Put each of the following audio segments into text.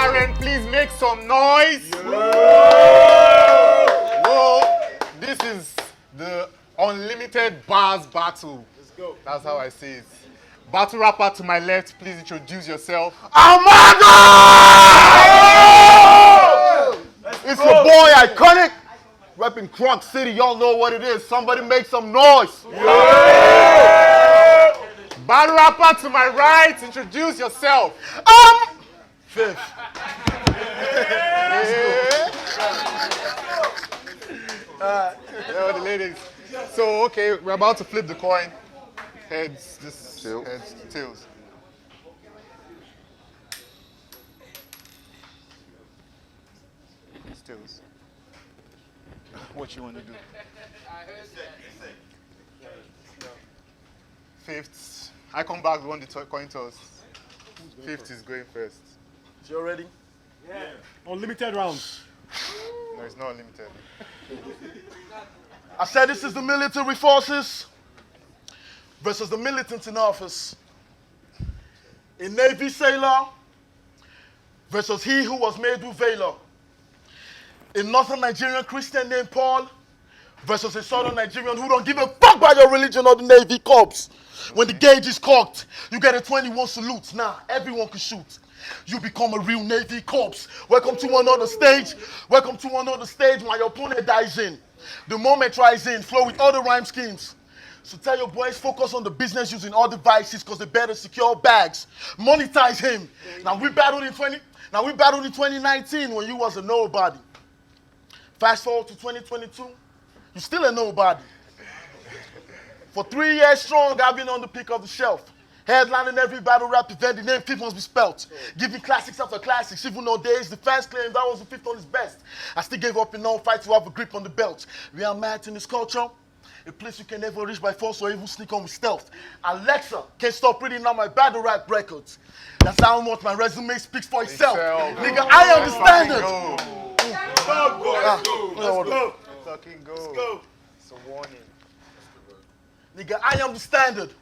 Karen, please make some noise. Whoa, this is the unlimited bars battle. Let's go. That's how I say it. Battle rapper to my left, please introduce yourself. Amado! It's your boy, Iconic. Repping Crunk City, y'all know what it is. Somebody make some noise. Battle rapper to my right, introduce yourself. Fifth. There are the ladies. So, okay, we're about to flip the coin. Heads, just Tails. heads, tails. It's tails. What you want to do? Fifth. Iconbagz won the coin toss. Fifth is going first. You ready? Yeah. Unlimited rounds. No, it's not unlimited. I said this is the military forces versus the militant in office. A Navy sailor versus he who was made with valor. A northern Nigerian Christian named Paul versus a southern Nigerian who don't give a fuck about your religion or the Navy Corps. When the gauge is cocked, you get a 21 salute. Now, everyone can shoot. You become a real Navy Corps. Welcome to another stage. Welcome to another stage when your opponent dies in. The moment tries in, flow with other rhyme schemes. So tell your boys, focus on the business using all devices because they better secure bags. Monetize him. Now we battled in 2019 when you was a nobody. Fast forward to 2022, you still a nobody. For 3 years strong, I've been on the peak of the shelf. Headlining every battle rap event, the name fifth must be spelt. Giving classics after classics, even though days the fans claimed I was the fifth on his best. I still gave up in all fight to have a grip on the belt. We are mad in this culture, a place you can never reach by force or even sneak on with stealth. Alexa can't stop reading out my battle rap records. That's how much my resume speaks for itself. Nigga, I am the standard. Let's go. Fucking go. Let's go. It's a warning. Nigga, I am the standard.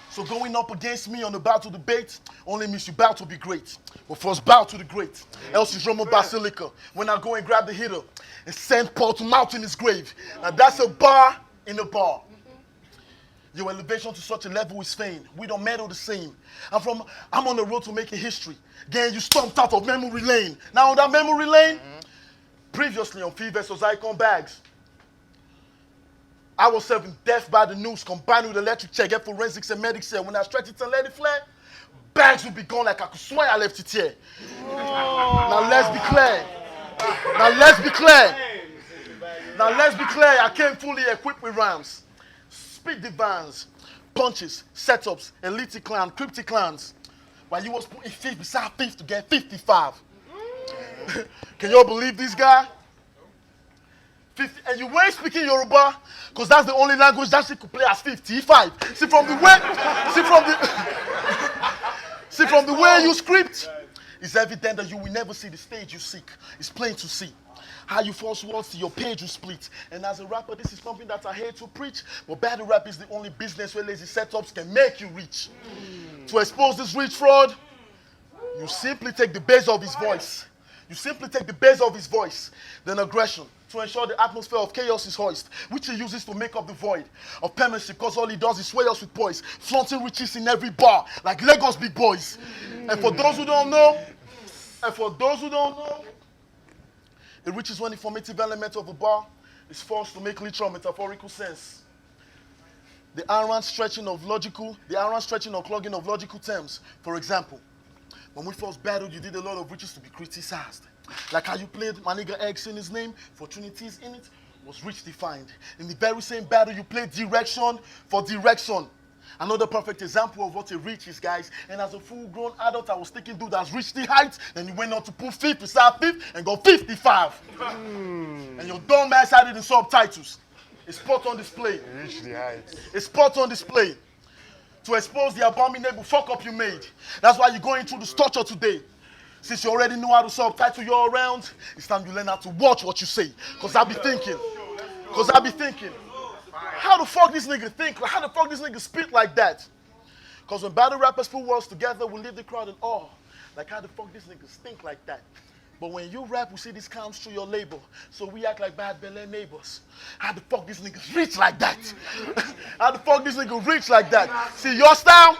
So going up against me on the battle debate only means you bow to be great. But first bow to the great. Else is Roman Basilica. When I go and grab the hitter and send Paul to mount in his grave. Now that's a bar in a bar. Your elevation to such a level is fame. We don't meddle the same. I'm on the road to making history. Getting you stomped out of memory lane. Now on that memory lane, previously on Fee vs. Iconbagz, I was serving death by the news combined with electric check, get forensics and medics here. When I stretch it and let it flare, bags will be gone like I could swear I left it here. Now let's be clear. I came fully equipped with rhymes. Speed divines, punches, setups, elite clan, cryptic clans. While you was putting fifth beside fifth to get 55. Can y'all believe this guy? 50, and you weren't speaking Yoruba, because that's the only language that she could play as 55. See from the way you script, it's evident that you will never see the stage you seek. It's plain to see. How you force words to your page you split. And as a rapper, this is something that I hate to preach, but battle rap is the only business where lazy setups can make you rich. To expose this rich fraud, you simply take the base of his voice. Then aggression, to ensure the atmosphere of chaos is hoist, which he uses to make up the void of penmanship, because all he does is sway us with poise, flaunting riches in every bar, like Lagos big boys. And for those who don't know, the riches when the formative element of a bar is forced to make literal metaphorical sense. The iron stretching of clogging of logical terms. For example, when we first battled, you did a lot of riches to be criticized. Like how you played my nigga X in his name, for Trinities in it, was rich defined. In the very same battle, you played direction for direction. Another perfect example of what a reach is, guys. And as a full-grown adult, I was thinking, dude, that's reached the heights. Then you went on to put fifth beside fifth and go 55. And your dumb ass had it in subtitles. It's spot on display. Reach the heights. It's spot on display. To expose the abominable fuck up you made. That's why you're going through this torture today. Since you already know how to subtitle your round, it's time you learn how to watch what you say. Because I be thinking, how the fuck this nigga think? How the fuck this nigga spit like that? Because when battle rappers put words together, we leave the crowd in awe. Like, how the fuck this nigga stink like that? But when you rap, we see this comes through your label. So we act like bad Bel Air neighbors. How the fuck this nigga rich like that? How the fuck this nigga rich like that? See, your style,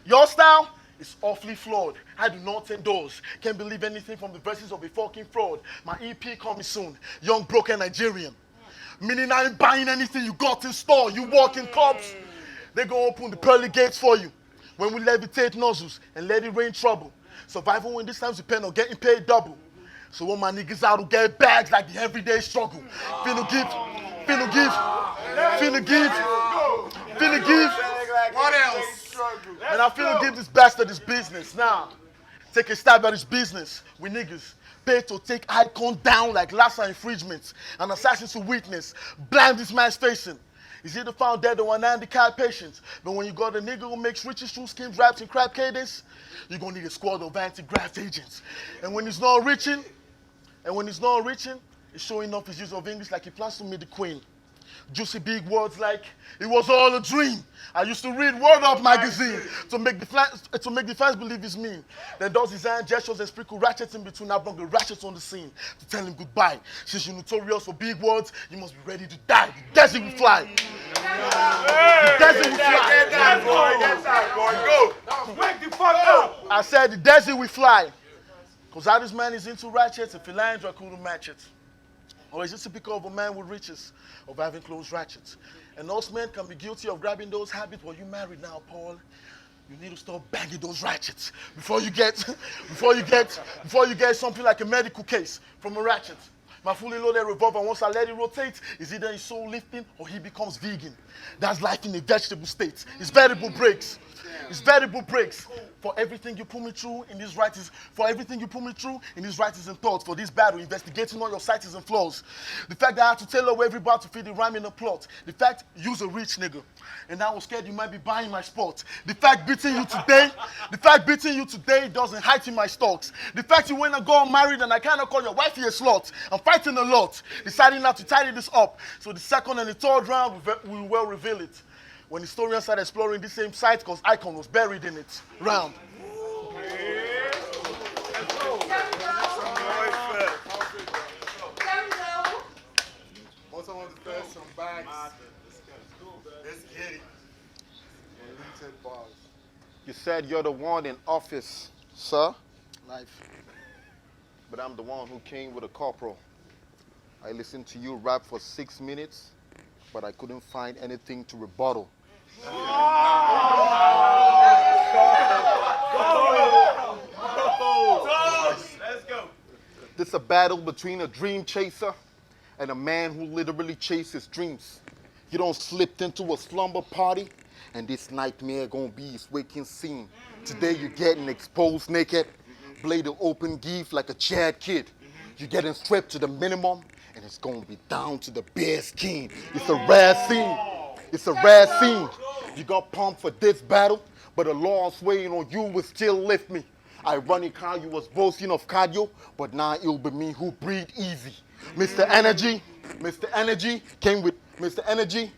your style is awfully flawed. I do not endorse. Can't believe anything from the verses of a fucking fraud. My EP coming soon. Young broken Nigerian. Meaning I ain't buying anything you got in store. You walk in clubs, they gonna open the pearly gates for you. When we levitate nozzles and let it rain trouble. Survival in this times depend on getting paid double. So when my niggas out who get bags like the everyday struggle. Finna give. What else? And I finna give this bastard his business. Now, take a stab at his business. We niggas paid to take Icon down like Lassa infringements. An assassin to witness. Blind this man's facing. Is either found dead or an handicapped patient. But when you got a nigga who makes riches through schemes, raps, and crap cadence, you're gonna need a squad of anti-graft agents. And when he's not reaching, he's showing off his use of English like he plans to meet the queen. Juicy big words like, it was all a dream. I used to read Word Up magazine to make the fans believe it's me. Then does his hand gestures and sprinkle ratchets in between. I brought the ratchets on the scene to tell him goodbye. Since you're notorious for big words, you must be ready to die. The desert will fly. The desert will fly. Get that, boy. Go. Wake the fuck up! I said the desert will fly. Because how this man is into ratchets, if he lands, I couldn't match it. Or is it typical of a man with riches, of having close ratchets? And those men can be guilty of grabbing those habits. Well, you married now, Paul. You need to stop banging those ratchets before you get something like a medical case from a ratchet. My fully loaded revolver, once I let it rotate, is either his soul lifting or he becomes vegan. That's life in a vegetable state. His variable breaks. His variable breaks. For everything you put me through in these writings, and thoughts, for this battle, investigating all your sites and flaws. The fact that I had to tailor every bar to fit the rhyme in the plot. The fact you's a rich nigga, and I was scared you might be buying my spot. The fact beating you today doesn't heighten my stocks. The fact you went and got married and I cannot call your wifey a slut. I'm fighting a lot, deciding not to tidy this up. So the second and the third round we will reveal it. When historians started exploring the same site, because Icon was buried in it. Round. Also want to first some bags. Let's get it. Unlimited bars. You said you're the one in office, sir, Life. but I'm the one who came with a corporal. I listened to you rap for 6 minutes, but I couldn't find anything to rebuttal. Let's go. This is a battle between a dream chaser and a man who literally chases dreams. You don't slip into a slumber party, and this nightmare gonna be his waking scene. Today you're getting exposed naked, bladed open give like a Chad kid. You're getting stripped to the minimum, and it's gonna be down to the bare skin. It's a rare scene. It's a rare scene. You got pumped for this battle, but the laws weighing on you will still lift me. Ironic how you was boasting of cardio, but now it'll be me who breathe easy. Mr. Energy came with Mr. Energy.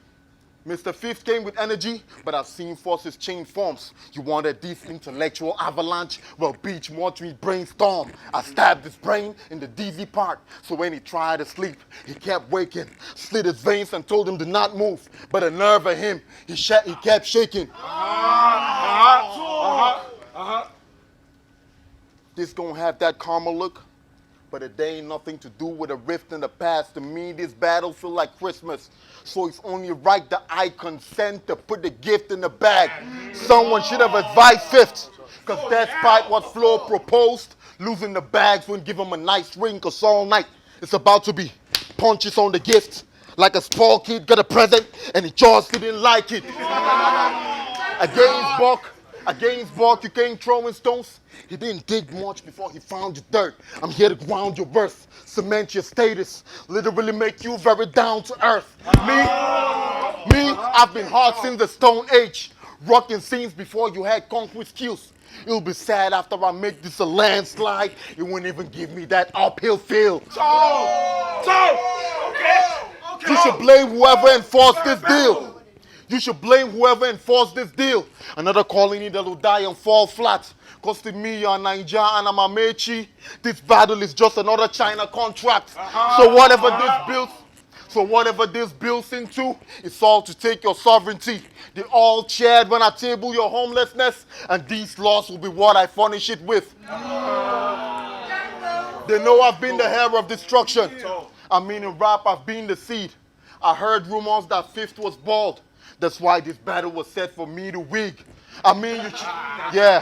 Mr. Fifth came with energy, but I've seen forces change forms. You wanted this intellectual avalanche? Well, beach watch me brainstorm. I stabbed his brain in the dizzy part, so when he tried to sleep, he kept waking. Slit his veins and told him to not move, but a nerve of him, he kept shaking. This gonna have that karma look, but it ain't nothing to do with a rift in the past. To me, this battle feel like Christmas. So it's only right that I consent to put the gift in the bag. Someone should have advised Fifth, because despite what Flo proposed, losing the bags wouldn't give him a nice ring, because all night it's about to be punches on the gift. Like a spoiled kid got a present and he just didn't like it. Against Buck, you came throwing stones. He didn't dig much before he found your dirt. I'm here to ground your worth, cement your status, literally make you very down to earth. I've been hard since the Stone Age, rocking scenes before you had concrete skills. It'll be sad after I make this a landslide. It won't even give me that uphill feel. You should blame whoever enforced this deal. You should blame whoever enforced this deal. Another colony that will die and fall flat. Cause to me, you're Niger and I'm Amechi. This battle is just another China contract. So whatever this builds into, it's all to take your sovereignty. They all cheered when I table your homelessness, and these laws will be what I furnish it with. They know I've been the hair of destruction. I mean, in rap, I've been the seed. I heard rumors that Fifth was bald. That's why this battle was set for me to wig. I mean, yeah.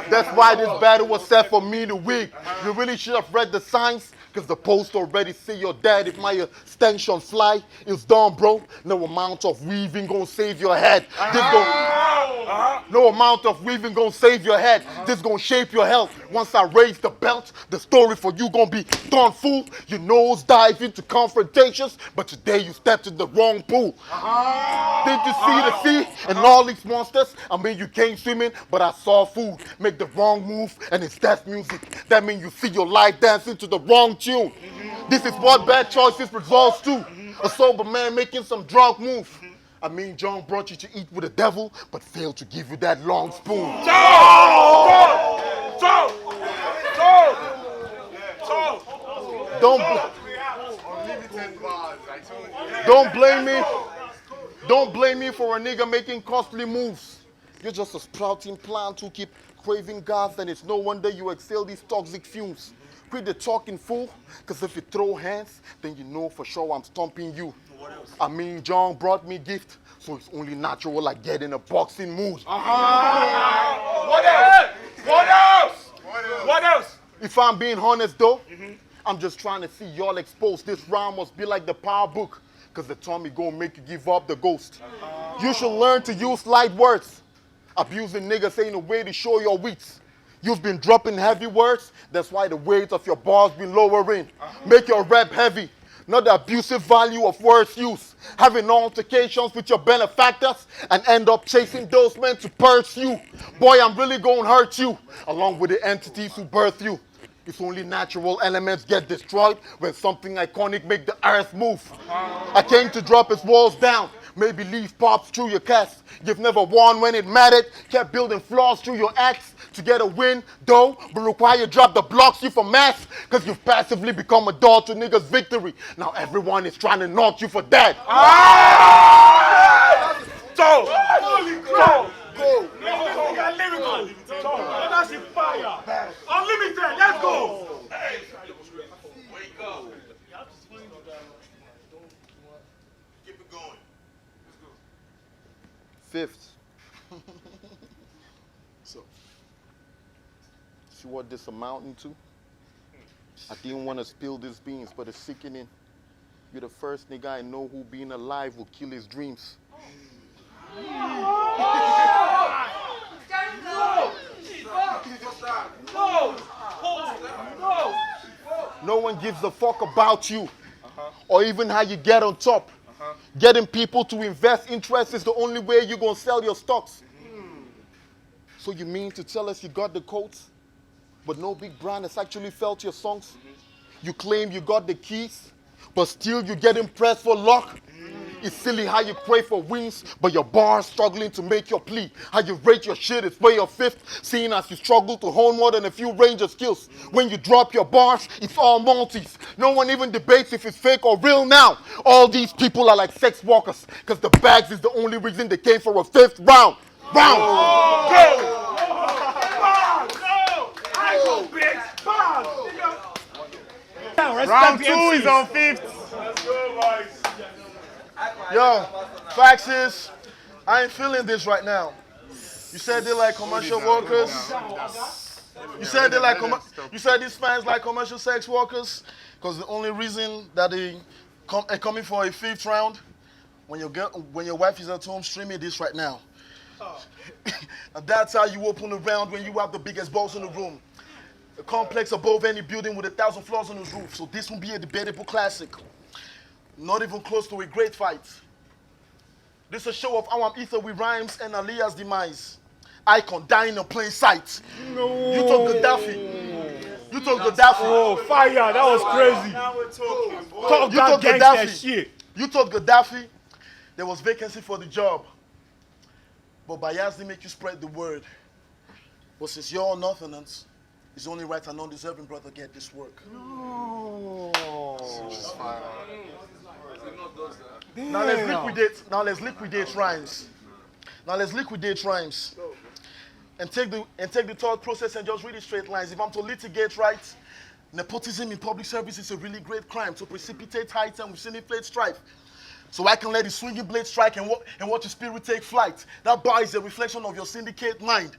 That's why this battle was set for me to wig. You really should have read the signs, because the post already say you're dead. If my extension fly, it's done, bro. No amount of weaving gonna save your head. No amount of weaving gonna save your head. This gonna shape your health. Once I raise the belt, the story for you gonna be done, fool. Your nose dive into confrontations, but today you stepped in the wrong pool. Did you see the sea and all these monsters? I mean, you came swimming, but I saw food. Make the wrong move, and it's death music. That means you see your life dancing to the wrong tune. This is what bad choices results to. A sober man making some drunk move. I mean, John brought you to eat with the devil, but failed to give you that long spoon. Don't blame me for a nigga making costly moves. You're just a sprouting plant who keep craving gas, and it's no wonder you exhale these toxic fumes. Quit the talking, fool, because if you throw hands, then you know for sure I'm stomping you. I mean, John brought me gift, so it's only natural I get in a boxing mood. What else? If I'm being honest though, I'm just trying to see y'all exposed. This round must be like the power book, because the Tommy gonna make you give up the ghost. You should learn to use light words. Abusing niggas ain't a way to show your wits. You've been dropping heavy words, that's why the weight of your bars been lowering. Make your rap heavy, not the abusive value of words used. Having altercations with your benefactors and end up chasing those men to pursue. Boy, I'm really gonna hurt you, along with the entities who birth you. It's only natural elements get destroyed when something iconic make the earth move. I came to drop its walls down, maybe leave pops through your cast. You've never won when it mattered, kept building flaws through your acts to get a win, though, but require you drop the blocks you for mass, because you've passively become a door to niggas' victory. Now everyone is trying to knock you for that. Go! That's a fire. Unlimited, let's go. Wake up. Keep it going. Let's go. Fifth. So, see what this amounting to? I didn't want to spill these beans, but it's sickening. You're the first nigga I know who being alive will kill his dreams. No one gives a fuck about you or even how you get on top. Getting people to invest interest is the only way you're going to sell your stocks. So you mean to tell us you got the codes, but no big brand has actually felt your songs? You claim you got the keys, but still you get impressed for luck? It's silly how you pray for wins, but your bar's struggling to make your plea. How you rate your shit is way your fifth, seeing as you struggle to hone more than a few range of skills. When you drop your bars, it's all multis. No one even debates if it's fake or real now. All these people are like sex workers, because the bags is the only reason they came for a fifth round. Round 2 is on 5th. Let's go, boys. Yo, facts is, I ain't feeling this right now. You said they like commercial workers. You said these fans like commercial sex workers, because the only reason that they are coming for a 5th round, when your wife is at home streaming this right now. And that's how you open the round when you have the biggest balls in the room. A complex above any building with 1,000 floors on its roof. So this will be a debatable classic. Not even close to a great fight. This is a show of how I'm ether with rhymes and Aliyah's demise. Icon dying in plain sight. No. You told Gaddafi. Oh, fire, that was crazy. Now we're talking, boy. Talk that gangster shit. You told Gaddafi there was vacancy for the job. But Bayaz didn't make you spread the word. But since you're all Northerners, it's only right and undeserving brother get this work. Now let's liquidate rhymes. And take the thought process and just read it straight lines. If I'm to litigate right, nepotism in public service is a really great crime. To precipitate heights and within inflate strife. So I can let the swinging blade strike and watch your spirit take flight. That bar is a reflection of your syndicate mind.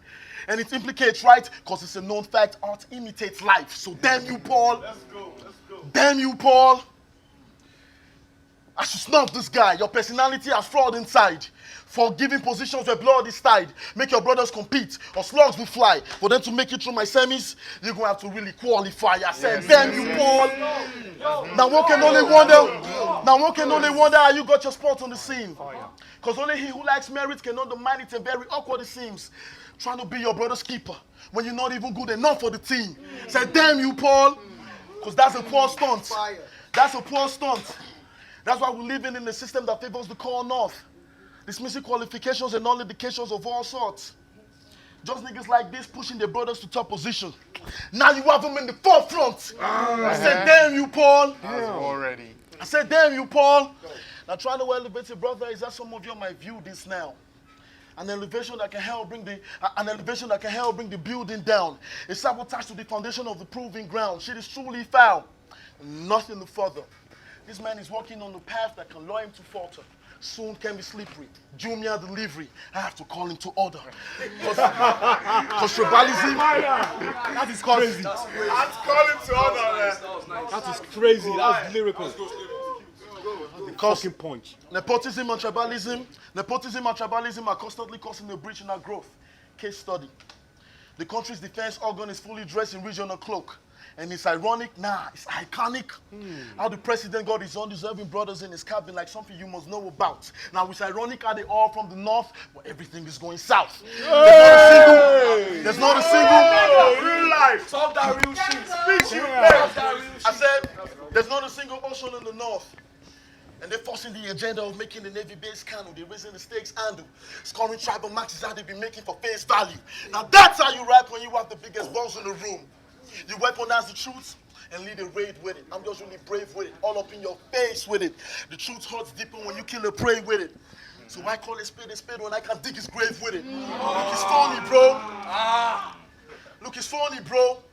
And it implicates right, because it's a known fact, art imitates life. So damn you, Paul. Let's go. Damn you, Paul. I should snub this guy. Your personality has fraud inside. For giving positions where blood is tied. Make your brothers compete, or slugs will fly. For them to make it through my semis, you're going to have to really qualify. I said, damn you, Paul. Now one can only wonder how you got your spot on the scene. Because only he who likes merit can undermine it, and very awkward it seems. Trying to be your brother's keeper when you're not even good enough for the team. Say, damn you, Paul. Because that's a poor stunt. That's a poor stunt. That's why we're living in a system that favors the core north. Dismissing qualifications and non-indications of all sorts. Just niggas like this pushing their brothers to top position. Now you have them in the forefront. I said, damn you, Paul. I said, damn you, Paul. Now trying to elevate your brother is that some of you might view this now. An elevation that can help bring the building down. A sabotage to the foundation of the proving ground. Shit is truly foul. Nothing to further. This man is walking on the path that can lure him to falter. Soon can be slippery. Jumia delivery. I have to call him to order. Because tribalism. That is crazy. I'm calling to order, man. That is crazy. That's lyrical. Because Punch. nepotism and tribalism are constantly causing a breach in our growth. Case study. The country's defense organ is fully dressed in regional cloak. And it's ironic, it's iconic. How the president got his undeserving brothers in his cabin like something you must know about. Now it's ironic how they all from the north, but everything is going south. There's not a single Real life. Solve that real shit. I said, there's not a single ocean in the north. And they're forcing the agenda of making the Navy-based canoe. They're raising the stakes and scoring tribal maxes how they be making for face value. Now that's how you rap when you have the biggest balls in the room. You weaponize the truth and lead a raid with it. I'm just really brave with it, all up in your face with it. The truth hurts deeper when you kill a prey with it. So I call it spade when I can dig his grave with it. Look, it's phony, bro. Look, it's phony, bro.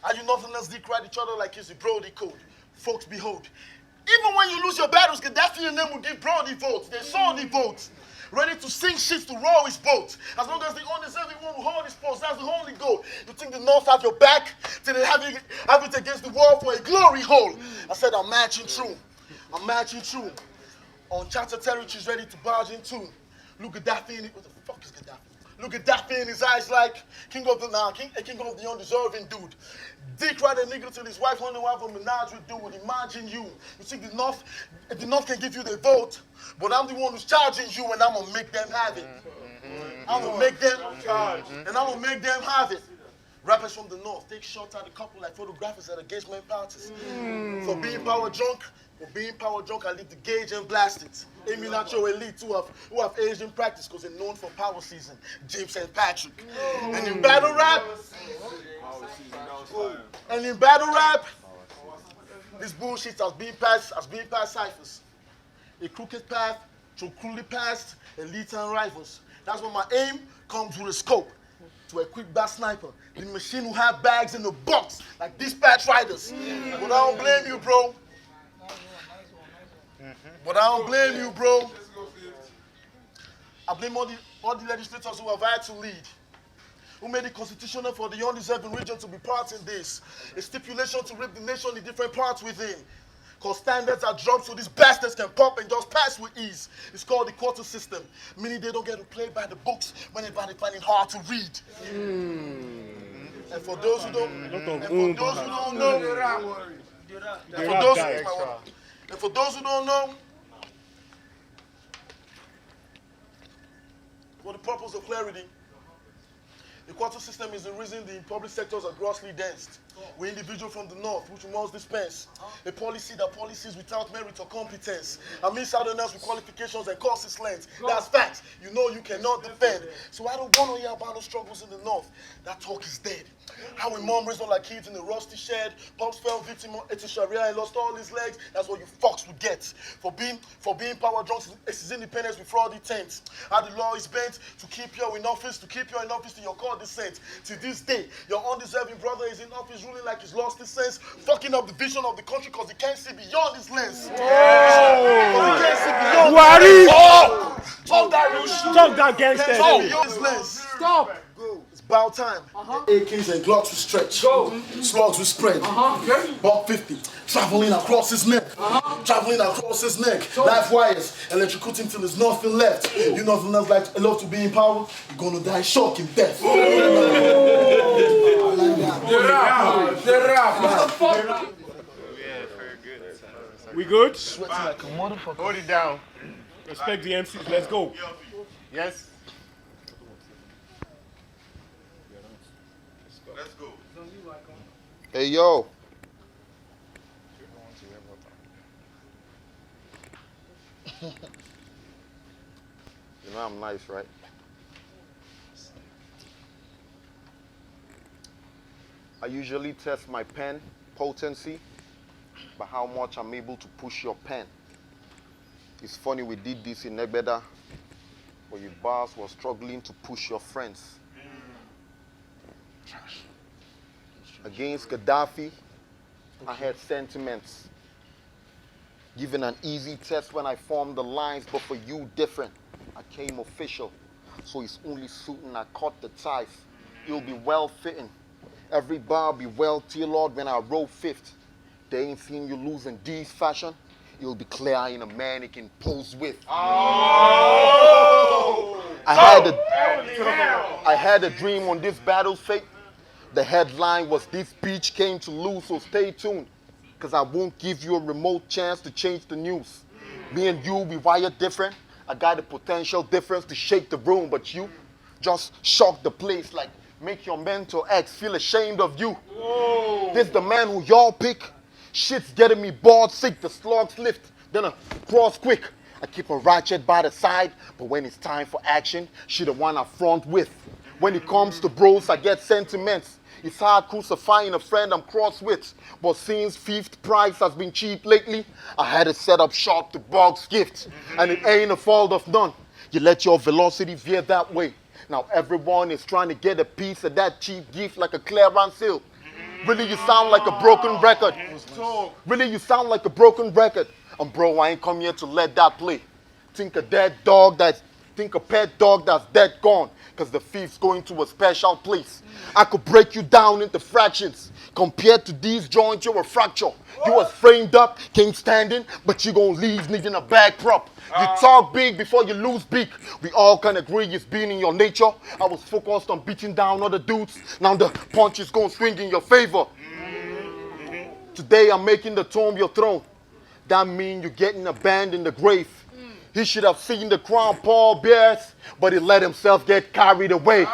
Are you nothing else decry each other like it's the Brody code? Folks, behold. Even when you lose your battles, Gaddafi and them will give Brody votes. They saw the votes. Ready to sink shit to row his boat. As long as the undeserving one will hold his post, that's the only goal. You think the North have your back till they have it against the wall for a glory hole. I said I'm matching true. Uncharted territories ready to barge into. Look at Gaddafi in it. What the fuck is Gaddafi? Look at Gaddafi in his eyes like king of the undeserving dude. Dick right a nigga till his wife only have a menage with dude. Imagine you. You think the North can give you the vote, but I'm the one who's charging you and I'm gonna make them have it. I'm gonna make them have it. Rappers from the North take shots at the couple like photographers at engagement parties. For being power drunk, I leave the gauge and blast it. Aiming at your elites who have Asian practice because they're known for power season. James and Patrick. And in battle rap, this bullshit has been past ciphers. A crooked path through cruelly past elites and rivals. That's when my aim comes with a scope. To equip that sniper, the machine who have bags in the box like dispatch riders. But I don't blame you, bro. I blame all the legislators who have had to lead, who made it constitutional for the undeserving region to be part in this. A stipulation to rip the nation in different parts within. Because standards are dropped so these bastards can pop and just pass with ease. It's called the quarter system, meaning they don't get to play by the books whenever they find it hard to read. And for those who don't know, for the purpose of clarity, The quota system is the reason the public sectors are grossly dense. We're individuals from the north, which we must dispense. A policy that policies without merit or competence. I mean southerners with qualifications and courses length. That's facts. You know you cannot defend. So I don't want to hear about no struggles in the north. That talk is dead. How we mom raised all our kids in the rusty shed. Pops fell victim to Sharia and lost all his legs. That's what you fucks would get. For being power drunk, it's his independence with fraud intent. How the law is bent to keep you in office, till your core descent. To this day, your undeserving brother is in office ruling like he's lost his sense, fucking up the vision of the country because he can't see beyond his lens. He can't see beyond his lens. Talk that gangster. Talk beyond his lens. Stop. It's about time. AKs and Glocks will stretch. Slugs will spread. Buck 50. Traveling across his neck. Traveling across his neck. Life wires. Electrocute him till there's nothing left. You nothing else like love to be in power. You're gonna die shocking death. We good? Sweating like a motherfucker. Hold it down. Respect the MCs. Let's go. Yes. Let's go. Hey, yo. You know I'm nice, right? I usually test my pen potency by how much I'm able to push your pen. It's funny we did this in Negbeda, but your boss was struggling to push your friends. Against Gaddafi, I had sentiments. Given an easy test when I formed the lines, but for you different. I came official, so it's only suiting I cut the ties. You'll be well fitting. Every bar be well tailored when I roll fifth. They ain't seen you lose in D's fashion. You'll be clear in a man he can pose with. I had a dream on this battle's fate. The headline was this beach came to lose, so stay tuned. Cause I won't give you a remote chance to change the news. Me and you, we wired different. I got a potential difference to shake the room, but you just shock the place like make your mentor ex feel ashamed of you. Whoa. This the man who y'all pick. Shit's getting me bored, sick, the slugs lift, then I cross quick. I keep a ratchet by the side, but when it's time for action, she the one I front with. When it comes to bros, I get sentiments. It's hard crucifying a friend I'm cross with, but since fifth price has been cheap lately, I had to set up shop to box gift, and it ain't a fault of none. You let your velocity veer that way. Now everyone is trying to get a piece of that cheap gift like a clearance sale. Really, you sound like a broken record. Really, you sound like a broken record. And bro, I ain't come here to let that play. Think a pet dog that's dead gone. Cause the thief's going to a special place. I could break you down into fractions. Compared to these joints, you're a fracture. You was framed up, came standing, but you gon' leave needing a back prop. You talk big before you lose big. We all can agree it's been in your nature. I was focused on beating down other dudes. Now the punch is gon' swing in your favor. Today I'm making the tomb your throne. That mean you're getting a band in the grave. He should have seen the crown Paul bears, but he let himself get carried away.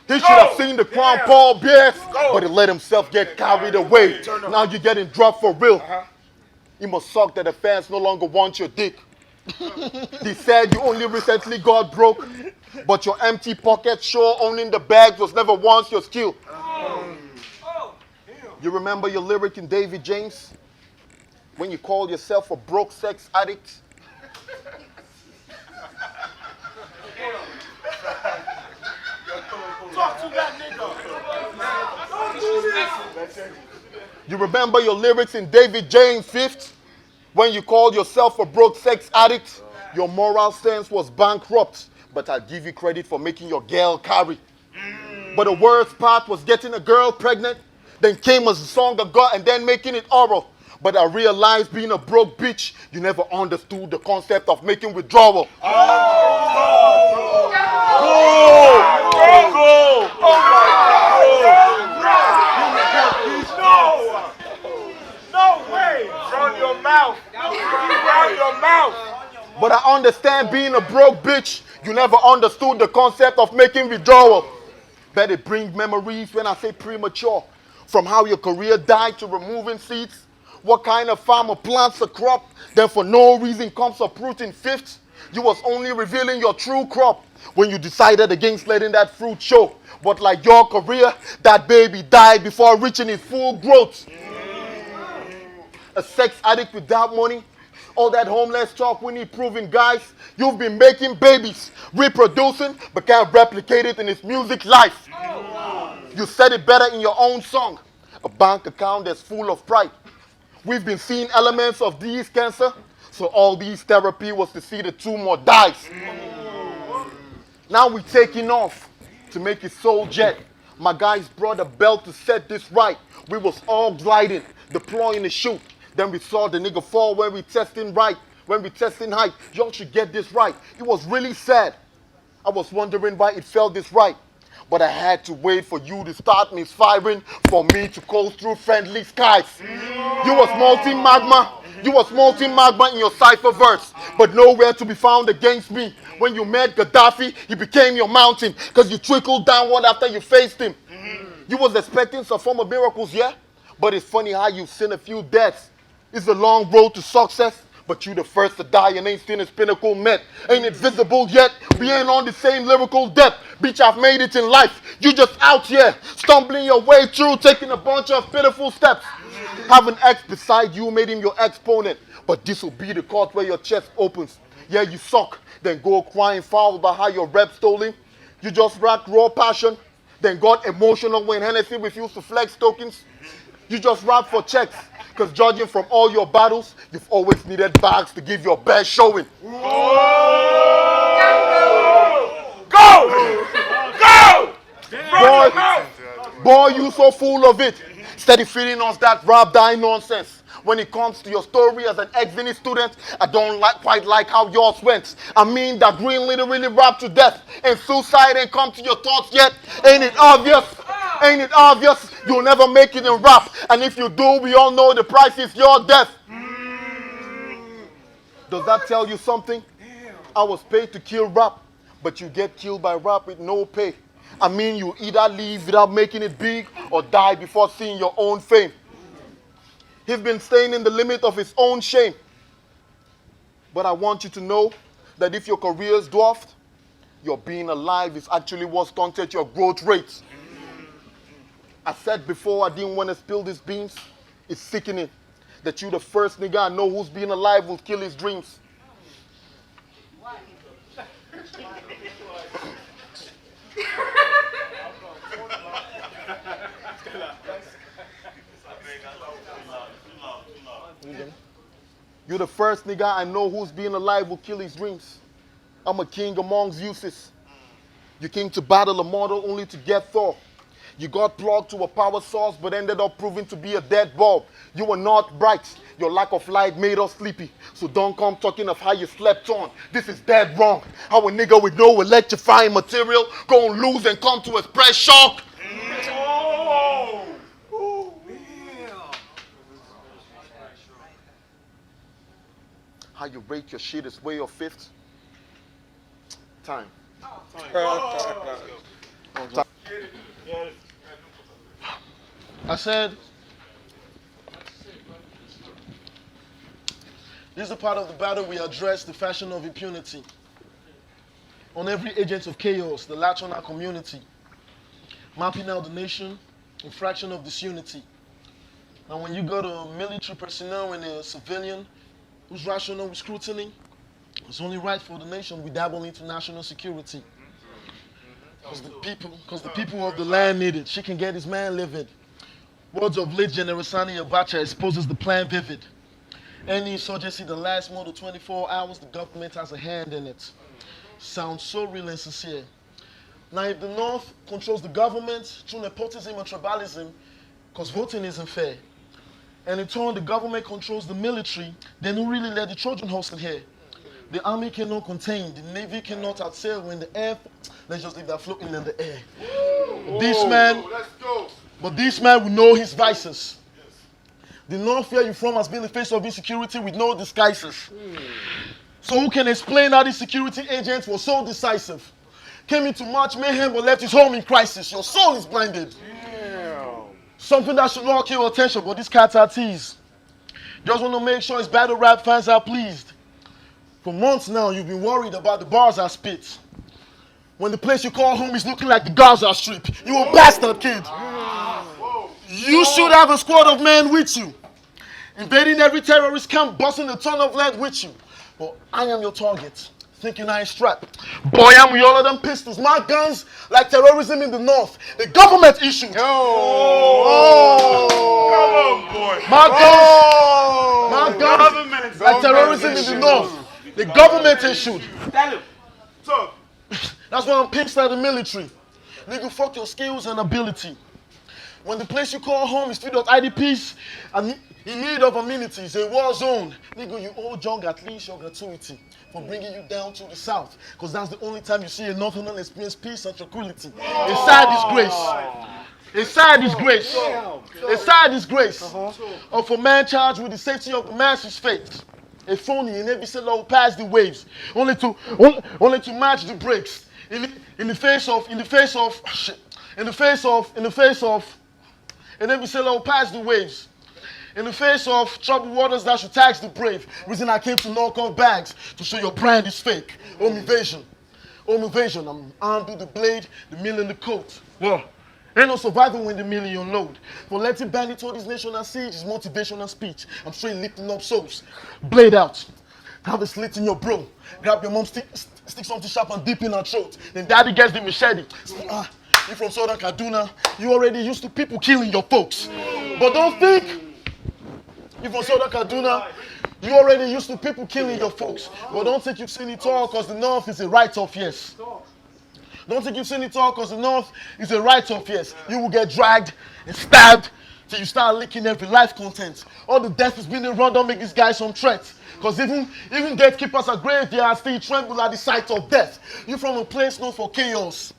He should have seen the crown Paul bears, but he let himself get carried away. Now you're getting dropped for real. You must suck that the fans no longer want your dick. They said you only recently got broke, but your empty pockets sure owning the bags was never once your skill. You remember your lyric in David James? When you called yourself a broke sex addict? Talk to that nigga. Don't do this. You remember your lyrics in David James 5th? When you called yourself a broke sex addict? Your moral sense was bankrupt, but I'll give you credit for making your girl carry. But the worst part was getting a girl pregnant. Then came a song of God and then making it oral. But I realized being a broke bitch, you never understood the concept of making withdrawal. No way! Run your mouth! Run your mouth! But I understand being a broke bitch, you never understood the concept of making withdrawal. Bet it brings memories when I say premature. From how your career died to removing seeds. What kind of farmer plants a crop, then for no reason comes uprooting fifths? You was only revealing your true crop when you decided against letting that fruit show. But like your career, that baby died before reaching its full growth. A sex addict without money, all that homeless talk we need proving guys. You've been making babies, reproducing, but can't replicate it in its music life. You said it better in your own song. A bank account that's full of pride. We've been seeing elements of these cancer, so all these therapy was to see the tumor dies. Now we're taking off to make it soul jet. My guys brought a belt to set this right. We was all gliding, deploying the chute. Then we saw the nigga fall when we testing right. When we testing height, y'all should get this right. It was really sad. I was wondering why it felt this right. But I had to wait for you to start misfiring for me to coast through friendly skies. You was multi-magma. You was multi-magma in your cipher verse, but nowhere to be found against me. When you met Gaddafi, he became your mountain because you trickled downward after you faced him. You was expecting some form of miracles, yeah? But it's funny how you've seen a few deaths. It's a long road to success, but you the first to die and ain't seen his pinnacle met. Ain't it visible yet? We ain't on the same lyrical depth. Bitch, I've made it in life. You just out here, stumbling your way through, taking a bunch of pitiful steps. Have an ex beside you, made him your exponent. But this will be the court where your chest opens. Yeah, you suck, then go crying foul about how your rep stolen. You just rock raw passion, then got emotional when Hennessy refused to flex tokens. You just rap for checks, because judging from all your battles, you've always needed bags to give your best showing. Go! Boy, you so full of it. Steady feeding us that rap die nonsense. When it comes to your story as an ex-Vini student, I don't quite like how yours went. I mean that Green literally rapped to death, and suicide ain't come to your thoughts yet. Ain't it obvious? Ain't it obvious? You'll never make it in rap, and if you do, we all know the price is your death. Does that tell you something? I was paid to kill rap, but you get killed by rap with no pay. I mean, you either leave without making it big or die before seeing your own fame. He's been staying in the limit of his own shame. But I want you to know that if your career is dwarfed, your being alive is actually what stunted your growth rates. I said before I didn't want to spill these beans. It's sickening that you the first nigga I know who's being alive will kill his dreams. You're the first nigga I know who's being alive will kill his dreams. I'm a king amongst uses. You came to battle a mortal only to get Thor. You got plugged to a power source but ended up proving to be a dead bulb. You were not bright. Your lack of light made us sleepy. So don't come talking of how you slept on. This is dead wrong. How a nigga with no electrifying material gon' lose and come to express shock. How you rate your shit is way of fifth. Time. I said, this is a part of the battle we address the fashion of impunity. On every agent of chaos, the latch on our community, mapping out the nation in fraction of disunity. Now when you got a military personnel and a civilian who's rational with scrutiny, it's only right for the nation we dabble into national security. Because the people of the land need it. She can get his man livid. Words of late General Sani Abacha exposes the plan vivid. Any insurgency that lasts more than 24 hours, the government has a hand in it. Sounds so real and sincere. Now if the North controls the government through nepotism and tribalism, because voting isn't fair, and in turn the government controls the military, then who really let the Trojan horse in here? The army cannot contain, the navy cannot outsail when the air, let's just leave that floating in the air. But this man will know his vices. The North where you from has been the face of insecurity with no disguises. So who can explain how these security agents were so decisive? Came into March Mayhem but left his home in crisis. Your soul is blinded. Something that should not kill attention, but these cats are teased. Just want to make sure his battle rap fans are pleased. For months now, you've been worried about the bars I spit. When the place you call home is looking like the Gaza Strip. You a bastard, kid. You should have a squad of men with you. Invading every terrorist camp, busting a ton of lead with you. But I am your target. Thinking I ain't strapped. Boy, I'm with all of them pistols. My guns, like terrorism in the north. The government issued. Come on, boy. My guns, like terrorism in the north. The government issued. Tell him. Talk. That's why I'm pinched like the military. Nigga, fuck your skills and ability. When the place you call home is filled with IDPs and in need of amenities, a war zone, nigga, you owe Jong at least your gratuity for bringing you down to the south, because that's the only time you see a northern experience peace and tranquility. A sad disgrace. A sad disgrace. A sad disgrace of a man charged with the safety of the masses' fate. A phony in every seller who pass the waves, only to match the brakes. In the face of every seller who pass the waves. In the face of troubled waters that should tax the brave. Reason I came to knock off bags to show your brand is fake. Home invasion. I'm armed with the blade, the mill and the coat. Well, ain't no survival when the million load. For letting bandits hold this nation at siege is motivational speech. I'm straight lifting up souls. Blade out. Have a slit in your bro. Grab your mom, stick something sharp and deep in her throat. Then daddy gets the machete. You from Southern Kaduna, you already used to people killing your folks. But don't think you from Southern Kaduna, you already used to people killing your folks. But don't think you've seen it all, because the North is a write-off, yes. Don't think you've seen it all, because the North is a write-off, yes. You will get dragged and stabbed till you start licking every life content. All the death is being run, don't make this guy some threats. Because even gatekeepers at graveyards still tremble at the sight of death. You're from a place known for chaos.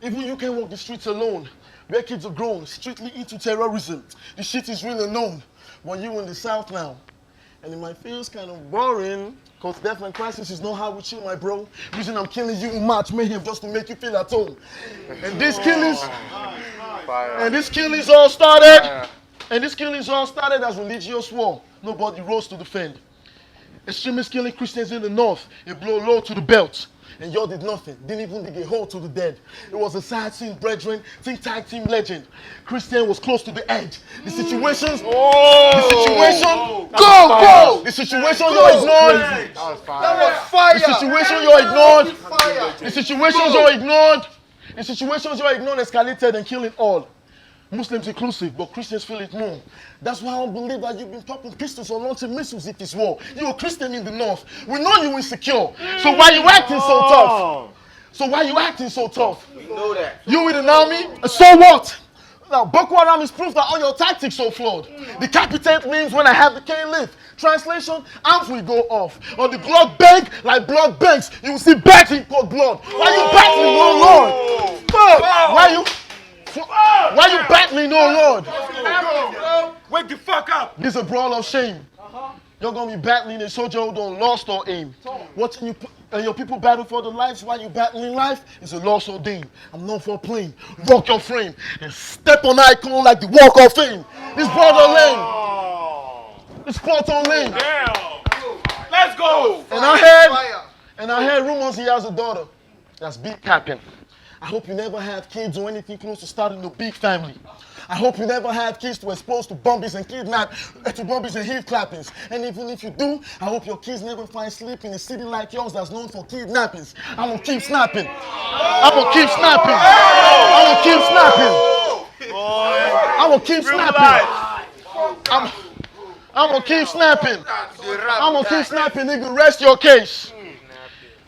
Even you can walk the streets alone. Where kids are grown, strictly into terrorism. The shit is really known. When you in the South now. And it might feel kind of boring, because death and crisis is not how we chill, my bro. Reason I'm killing you in March Mayhem just to make you feel at home. And these killings all started. And this killings all started as religious war. Nobody rose to defend. Extremists killing Christians in the north. It blow low to the belt. And y'all did nothing. Didn't even dig a hole to the dead. It was a sad scene, brethren. Think tag team legend. Christian was close to the edge. The situation you're ignored. The situation you're ignored escalated and killing all. Muslims inclusive, but Christians feel it more. That's why I don't believe that you've been popping pistols or launching missiles if it's war. You're a Christian in the north. We know you're insecure. So why you acting so tough? We know that. You with an army? So what? Now, Boko Haram is proof that all your tactics are flawed. Decapitate means when I have the cane lift. Translation, arms will go off. Or the blood beg like blood banks. You will see battling for blood. Why you battling, oh Lord? Why you battling, oh Lord? Wake the fuck up. This is a brawl of shame. You're going to be battling a soldier who don't lost or aim. Watching you and your people battle for their lives while you battling life is a loss ordained. I'm known for playing. Rock your frame and step on icon like the walk of fame. This brother lane. This spot on lane. Damn. Let's go. And I heard rumors he has a daughter that's big capping. I hope you never have kids or anything close to starting a big family. I hope you never have kids to expose to bombies and heat clappings. And even if you do, I hope your kids never find sleep in a city like yours that's known for kidnappings. I'm gonna keep snapping. I'm gonna keep snapping. I'm gonna keep snapping. I'm gonna keep snapping. I'm gonna keep snapping. I'm gonna keep snapping, nigga. Rest your case.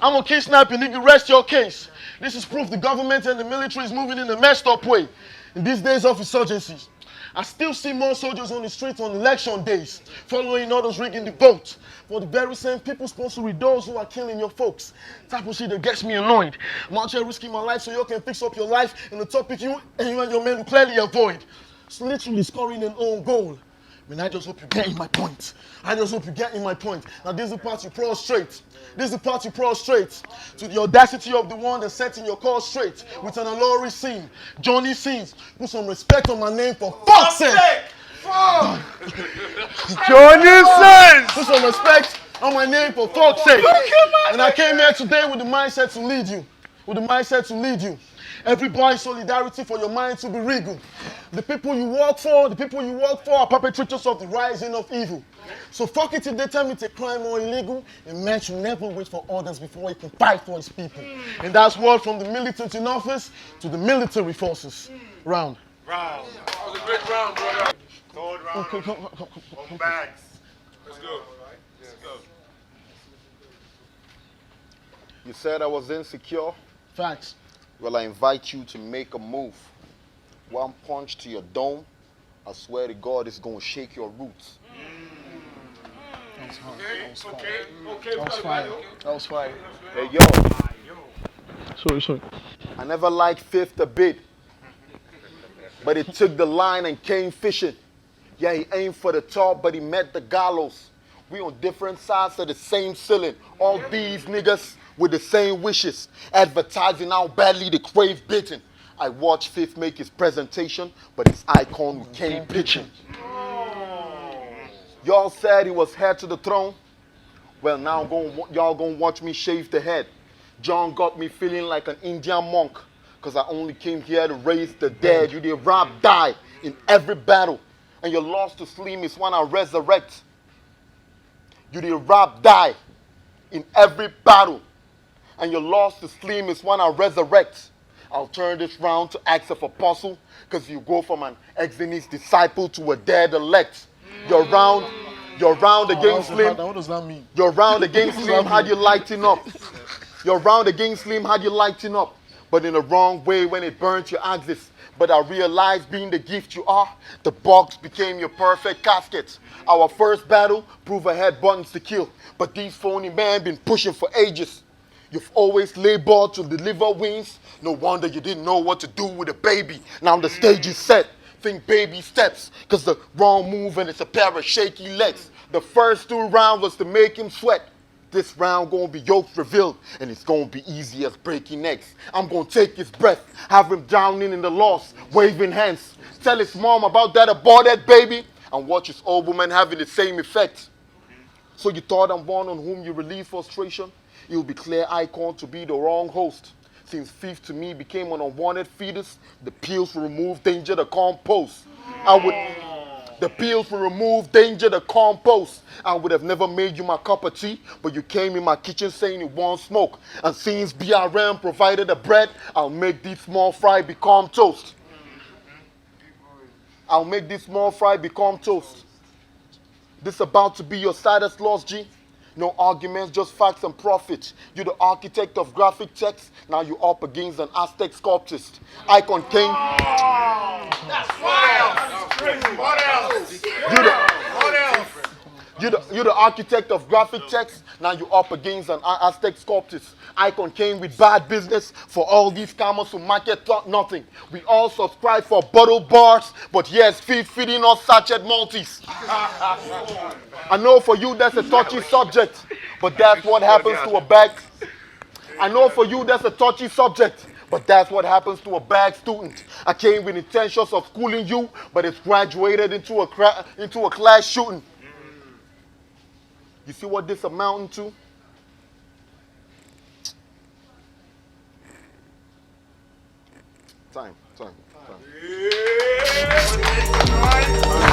I'm gonna keep snapping, nigga. Rest your case. This is proof the government and the military is moving in a messed up way. In these days of insurgencies, I still see more soldiers on the streets on election days, following others rigging the vote. For the very same people sponsoring those who are killing your folks. Type of shit that gets me annoyed. I'm out here risking my life so you can fix up your life in a topic you and your men will clearly avoid. It's literally scoring an own goal. Man, I just hope you're getting my point. I just hope you're getting my point. Now, this is the part you prostrate. This is the part you prostrate to the audacity of the one that's setting your call straight with an alluring scene. Johnny sings. Put some respect on my name for fuck's sake. Johnny sings. Put some respect on my name for fuck's sake. And I came here today with the mindset to lead you. With the mindset to lead you. Everybody, solidarity for your mind to be regal. The people you work for are perpetrators of the rising of evil. So fuck it if they tell me it's a crime or illegal. A man should never wait for others before he can fight for his people. And that's word from the militant in office to the military forces. Round. Round. That was a great round, brother. Third round. Okay, come. On bags. Let's go. Let's go. You said I was insecure? Facts. Well, I invite you to make a move. One punch to your dome, I swear to God, it's going to shake your roots. Okay. That was fire. Hey, yo, Sorry. I never liked Fifth a bit, but it took the line and came fishing. Yeah, he aimed for the top, but he met the gallows. We on different sides of the same ceiling. All these niggas with the same wishes, advertising how badly they crave bitten. I watched Fifth make his presentation, but his icon came pitching. Y'all said he was heir to the throne. Well, now y'all gonna watch me shave the head. John got me feeling like an Indian monk, cause I only came here to raise the dead. You did rob, die in every battle, and your loss to Slim is when I resurrect. You did rob, die in every battle, and your loss to Slim is when I resurrect. I'll turn this round to acts of apostle, because you go from an ex-Zenith disciple to a dead elect. Your round against Slim. What does that mean? Your round against Slim had you lighting up. Your round against Slim had you lighting up, but in the wrong way when it burnt your axis. But I realized being the gift you are, the box became your perfect casket. Our first battle proved I had buttons to kill, but these phony men been pushing for ages. You've always labored to deliver wings. No wonder you didn't know what to do with a baby. Now the stage is set. Think baby steps, cause the wrong move and it's a pair of shaky legs. The first 2 rounds was to make him sweat. This round gonna be yokes revealed, and it's gonna be easy as breaking necks. I'm gonna take his breath, have him drowning in the loss, waving hands. Tell his mom about that aborted baby, and watch his old woman having the same effect. So you thought I'm one on whom you relieve frustration? It will be clear icon to be the wrong host. Since Fifth to me became an unwanted fetus, the pills will remove danger to compost. The pills will remove danger to compost. I would have never made you my cup of tea, but you came in my kitchen saying you want smoke. And since BRM provided the bread, I'll make this small fry become toast. I'll make this small fry become toast. This about to be your saddest loss, G. No arguments, just facts and profit. You're the architect of graphic text. Now you're up against an Aztec sculptist. Icon King. That's wild. What else? You're the architect of graphic text. Now you're up against an Aztec sculptist. Icon came with bad business for all these scammers who market nothing. We all subscribe for bottle bars, but yes, feeding us sachet multis. I know for you that's a touchy subject, but that's what happens to a bag. I know for you that's a touchy subject, but that's what happens to a bad student. I came with intentions of schooling you, but it's graduated into a class shooting. You see what this amounting to? Time. Yeah.